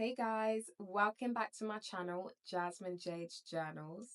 Hey guys, welcome back to my channel, Jasmine-Jaed's Journals.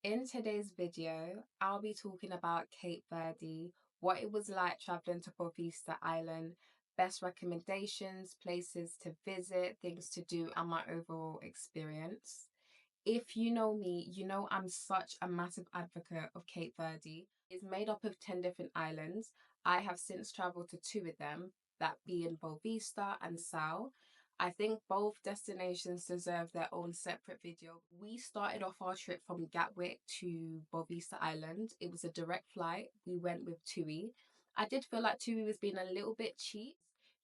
In today's video, I'll be talking about Cape Verde, what it was like traveling to Boa Vista Island, best recommendations, places to visit, things to do, and my overall experience. If you know me, you know I'm such a massive advocate of Cape Verde. It's made up of 10 different islands. I have since traveled to two of them, that being Boa Vista and Sal. I think both destinations deserve their own separate video. We started off our trip from Gatwick to Boa Vista Island. It was a direct flight. We went with TUI. I did feel like TUI was being a little bit cheap.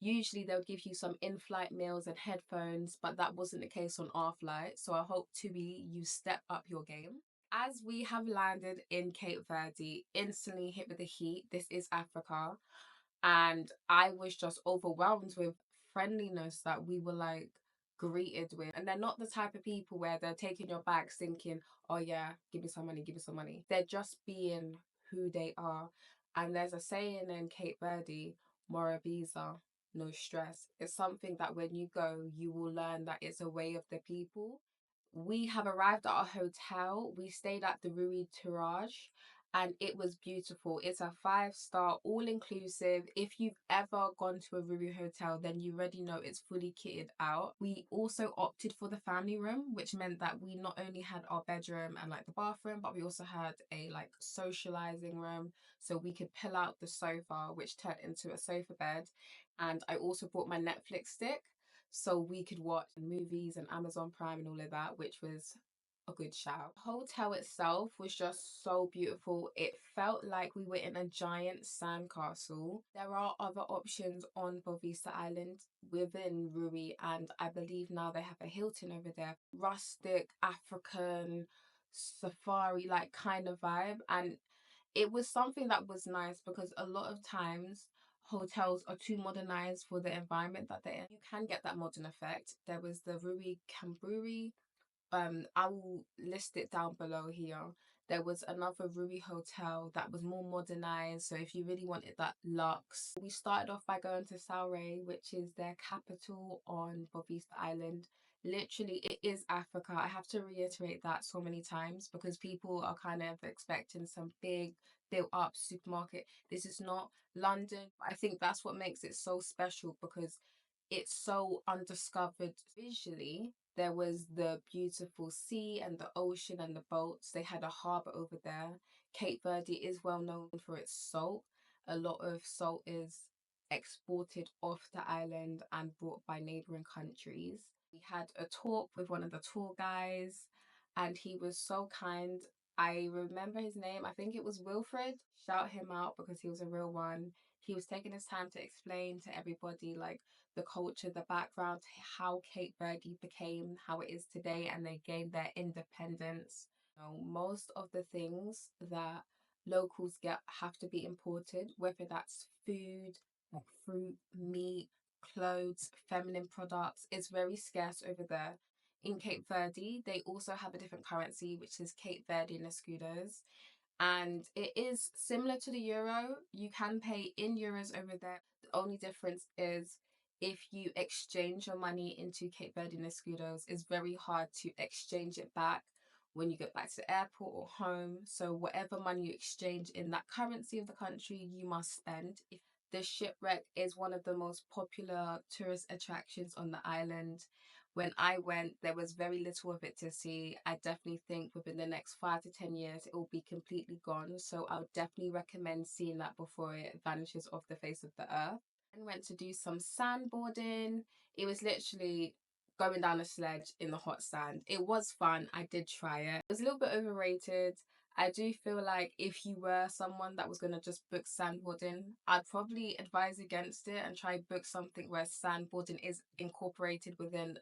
Usually they'll give you some in-flight meals and headphones, but that wasn't the case on our flight. So I hope TUI, you step up your game. As we have landed in Cape Verde, instantly hit with the heat. This is Africa. And I was just overwhelmed with friendliness that we were like greeted with. And they're not the type of people where they're taking your bags thinking, oh yeah, give me some money, give me some money. They're just being who they are. And there's a saying in Cape Verde, Morabeza, no stress. It's something that when you go, you will learn that it's a way of the people. We have arrived at our hotel. We stayed at the Riu Touareg and it was beautiful. It's a 5-star, all inclusive. If you've ever gone to a Riu hotel, then you already know it's fully kitted out. We also opted for the family room, which meant that we not only had our bedroom and like the bathroom, but we also had a like socializing room. So we could pull out the sofa, which turned into a sofa bed. And I also brought my Netflix stick so we could watch movies and Amazon Prime and all of that, which was a good shout. The hotel itself was just so beautiful. It felt like we were in a giant sandcastle. There are other options on Boa Vista Island within Rui, and I believe now they have a Hilton over there. Rustic, African, safari like kind of vibe. And it was something that was nice because a lot of times hotels are too modernized for the environment that they're in. You can get that modern effect. There was the Riu Karamboa. I will list it down below here. There was another Ruby hotel that was more modernized. So if you really wanted that luxe, we started off by going to Sal Rei, which is their capital on Boa Vista Island. Literally, it is Africa. I have to reiterate that so many times because people are kind of expecting some big built up supermarket. This is not London. I think that's what makes it so special because it's so undiscovered visually. There was the beautiful sea and the ocean and the boats. They had a harbour over there. Cape Verde is well known for its salt. A lot of salt is exported off the island and brought by neighbouring countries. We had a talk with one of the tour guys and he was so kind. I remember his name. I think it was Wilfred. Shout him out because he was a real one. He was taking his time to explain to everybody like the culture, the background, how Cape Verde became how it is today, and they gained their independence. You know, most of the things that locals get have to be imported, whether that's food, like fruit, meat, clothes, feminine products. It's very scarce over there. In Cape Verde, they also have a different currency, which is Cape Verdean escudos, and it is similar to the euro. You can pay in euros over there. The only difference is if you exchange your money into Cape Verdean escudos, it's very hard to exchange it back when you get back to the airport or home. So whatever money you exchange in that currency of the country, you must spend. The shipwreck is one of the most popular tourist attractions on the island. When I went, there was very little of it to see. I definitely think within the next 5 to 10 years, it will be completely gone. So I would definitely recommend seeing that before it vanishes off the face of the earth. And went to do some sandboarding. It was literally going down a sledge in the hot sand. It was fun. I did try it. It was a little bit overrated. I do feel like if you were someone that was going to just book sandboarding, I'd probably advise against it and try book something where sandboarding is incorporated within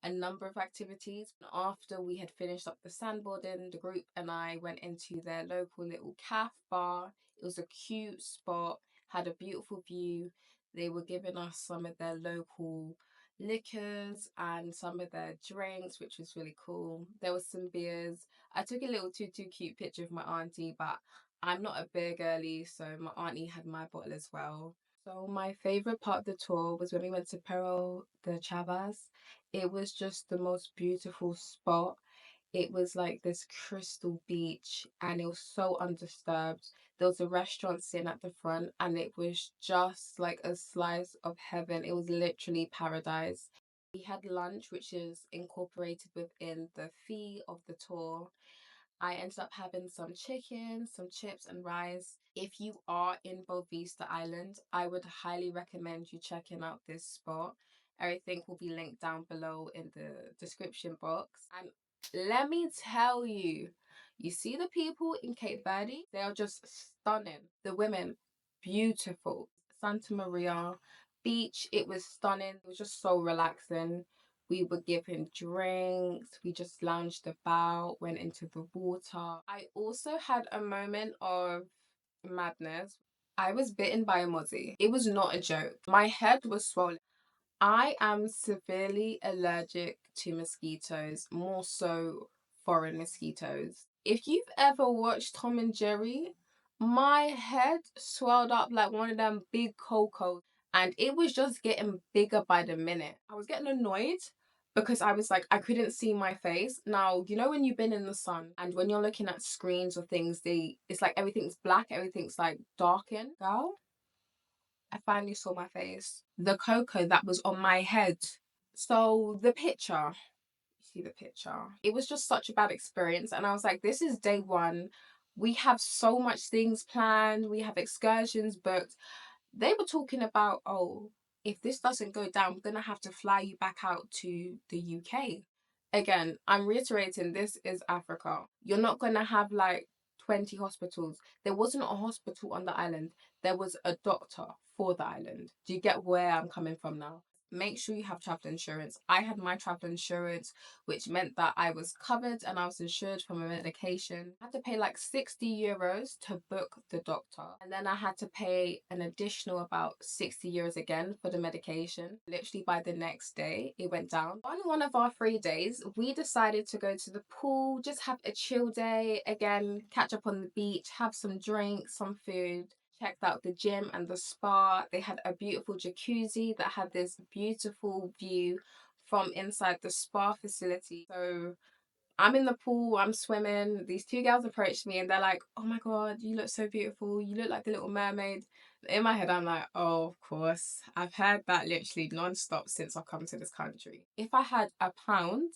a number of activities. After we had finished up the sandboarding, the group and I went into their local little cafe bar. It was a cute spot, had a beautiful view. They were giving us some of their local liquors and some of their drinks, which was really cool. There was some beers. I took a little too cute picture of my auntie, but I'm not a beer girly, so my auntie had my bottle as well. So my favorite part of the tour was when we went to Perola De Chaves. It was just the most beautiful spot. It was like this crystal beach and it was so undisturbed. There was a restaurant sitting at the front and it was just like a slice of heaven. It was literally paradise. We had lunch, which is incorporated within the fee of the tour. I ended up having some chicken, some chips, and rice. If you are in Bovista Island, I would highly recommend you checking out this spot. Everything will be linked down below in the description box. And let me tell you, you see the people in Cape Verde? They are just stunning. The women, beautiful. Santa Maria beach, it was stunning. It was just so relaxing. We were given drinks, we just lounged about, went into the water. I also had a moment of madness. I was bitten by a mozzie. It was not a joke. My head was swollen. I am severely allergic to mosquitoes, more so foreign mosquitoes. If you've ever watched Tom and Jerry, my head swelled up like one of them big cocos and it was just getting bigger by the minute. I was getting annoyed because I was like, I couldn't see my face. Now, you know when you've been in the sun and when you're looking at screens or things, it's like everything's black, everything's like darkened. Girl, I finally saw my face. The cocoa that was on my head. So the picture, you see the picture. It was just such a bad experience. And I was like, this is day one. We have so much things planned. We have excursions booked. They were talking about, oh, if this doesn't go down, we're going to have to fly you back out to the UK. Again, I'm reiterating, this is Africa. You're not going to have like 20 hospitals. There wasn't a hospital on the island, there was a doctor for the island. Do you get where I'm coming from now? Make sure you have travel insurance. I had my travel insurance, which meant that I was covered and I was insured for my medication. I had to pay like 60 euros to book the doctor. And then I had to pay an additional about 60 euros again for the medication. Literally by the next day, it went down. On one of our 3 days, we decided to go to the pool, just have a chill day. Again, catch up on the beach, have some drinks, some food. Checked out the gym and the spa. They had a beautiful jacuzzi that had this beautiful view from inside the spa facility. So I'm in the pool, I'm swimming. These two girls approached me and they're like, oh my God, you look so beautiful. You look like the Little Mermaid. In my head, I'm like, oh, of course. I've heard that literally non-stop since I've come to this country. If I had a pound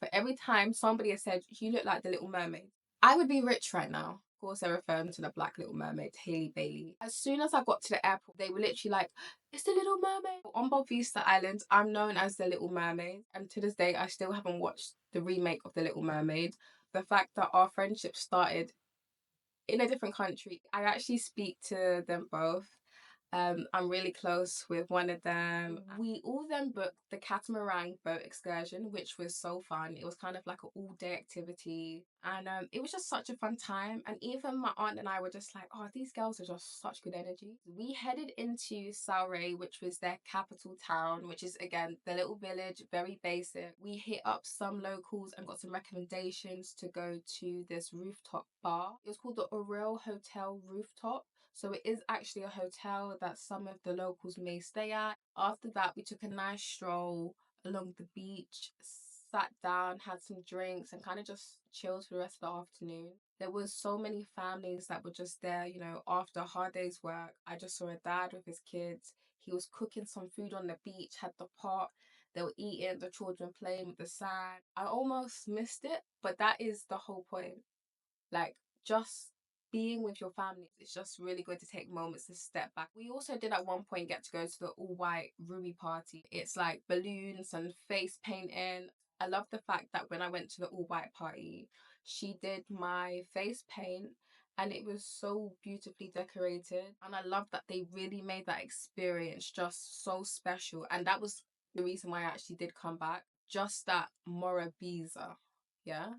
for every time somebody has said, you look like the Little Mermaid, I would be rich right now. Of course, they're referring to the Black Little Mermaid, Hailey Bailey. As soon as I got to the airport, they were literally like, it's the Little Mermaid. On Bovista Island, I'm known as the Little Mermaid. And to this day, I still haven't watched the remake of the Little Mermaid. The fact that our friendship started in a different country, I actually speak to them both. I'm really close with one of them. We all then booked the Catamaran boat excursion, which was so fun. It was kind of like an all-day activity, and it was just such a fun time. And even my aunt and I were just like, "Oh, these girls are just such good energy." We headed into Sal Rei, which was their capital town, which is again the little village, very basic. We hit up some locals and got some recommendations to go to this rooftop bar. It was called the Ouril Hotel Rooftop. So it is actually a hotel that some of the locals may stay at. After that, we took a nice stroll along the beach, sat down, had some drinks, and kind of just chilled for the rest of the afternoon. There was so many families that were just there, you know, after a hard day's work. I just saw a dad with his kids. He was cooking some food on the beach, had the pot. They were eating, the children playing with the sand. I almost missed it, but that is the whole point. Like, just being with your family, it's just really good to take moments to step back. We also did at one point get to go to the all white Rui party. It's like balloons and face painting. I love the fact that when I went to the all white party, she did my face paint and it was so beautifully decorated. And I love that they really made that experience just so special. And that was the reason why I actually did come back. Just that Morabeza. Yeah,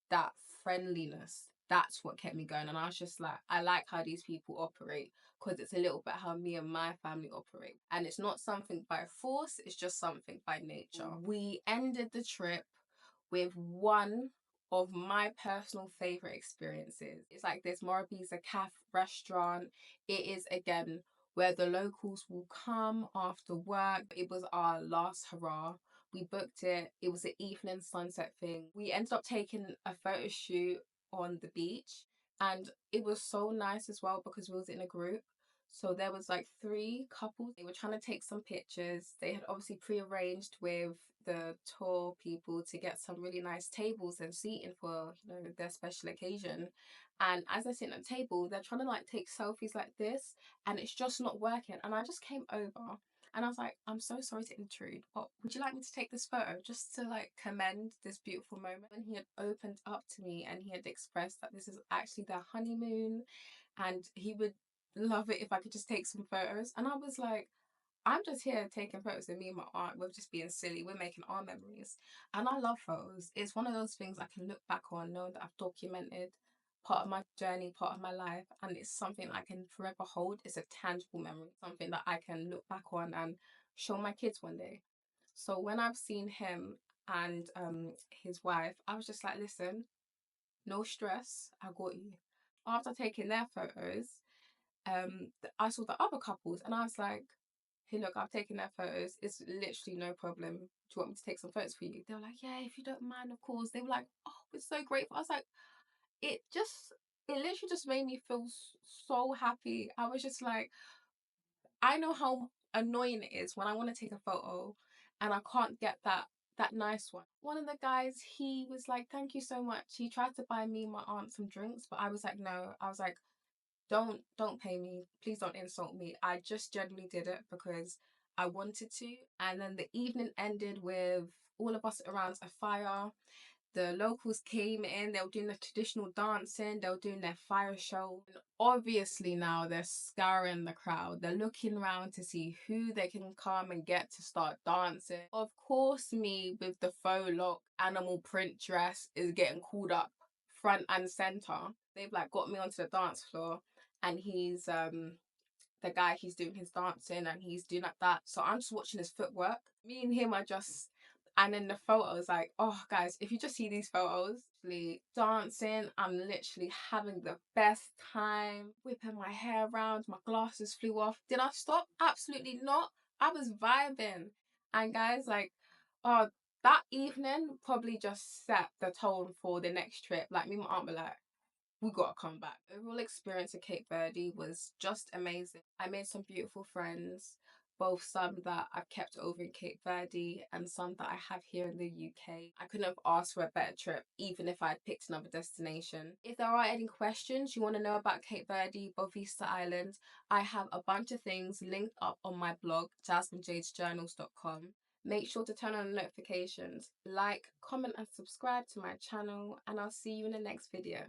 that friendliness, that's what kept me going. And I was just like, I like how these people operate because it's a little bit how me and my family operate, and it's not something by force, it's just something by nature. We ended the trip with one of my personal favorite experiences. It's like this Morabeza Cafe restaurant. It is again where the locals will come after work. It was our last hurrah. We booked it. It was an evening sunset thing. We ended up taking a photo shoot on the beach, and it was so nice as well because we was in a group. So there was like three couples. They were trying to take some pictures. They had obviously pre-arranged with the tour people to get some really nice tables and seating for, you know, their special occasion. And as they're sitting at the table, they're trying to like take selfies like this, and it's just not working. And I just came over and I was like, I'm so sorry to intrude, but would you like me to take this photo just to like commend this beautiful moment? And he had opened up to me and he had expressed that this is actually their honeymoon and he would love it if I could just take some photos. And I was like, I'm just here taking photos of me and my aunt. We're just being silly. We're making our memories. And I love photos. It's one of those things I can look back on, knowing that I've documented part of my journey, part of my life. And it's something I can forever hold. It's a tangible memory, something that I can look back on and show my kids one day. So when I've seen him and his wife, I was just like, listen, no stress. I got you. After taking their photos, I saw the other couples and I was like, hey, look, I've taken their photos. It's literally no problem. Do you want me to take some photos for you? They were like, yeah, if you don't mind, of course. They were like, oh, we're so grateful. I was like, it literally just made me feel so happy. I was just like, I know how annoying it is when I want to take a photo and I can't get that nice one. One of the guys, he was like, thank you so much. He tried to buy me and my aunt some drinks, but I was like, no. I was like, don't pay me, please don't insult me. I just generally did it because I wanted to. And then the evening ended with all of us around a fire. The locals came in, they were doing the traditional dancing, they were doing their fire show. And obviously now they're scouring the crowd. They're looking around to see who they can come and get to start dancing. Of course, me with the faux lock animal print dress is getting called up front and center. They've like got me onto the dance floor and he's the guy, he's doing his dancing and he's doing like that. So I'm just watching his footwork. Me and him are just, and in the photos, like, oh guys, if you just see these photos, literally dancing, I'm literally having the best time, whipping my hair around, my glasses flew off. Did I stop? Absolutely not. I was vibing. And guys, like, oh, that evening probably just set the tone for the next trip. Like me and my aunt were like, we gotta come back. Overall experience at Cape Verde was just amazing. I made some beautiful friends, both some that I've kept over in Cape Verde and some that I have here in the UK. I couldn't have asked for a better trip, even if I'd picked another destination. If there are any questions you want to know about Cape Verde, BOA VISTA Island, I have a bunch of things linked up on my blog, jasminejaedjournals.com. Make sure to turn on the notifications, like, comment and subscribe to my channel, and I'll see you in the next video.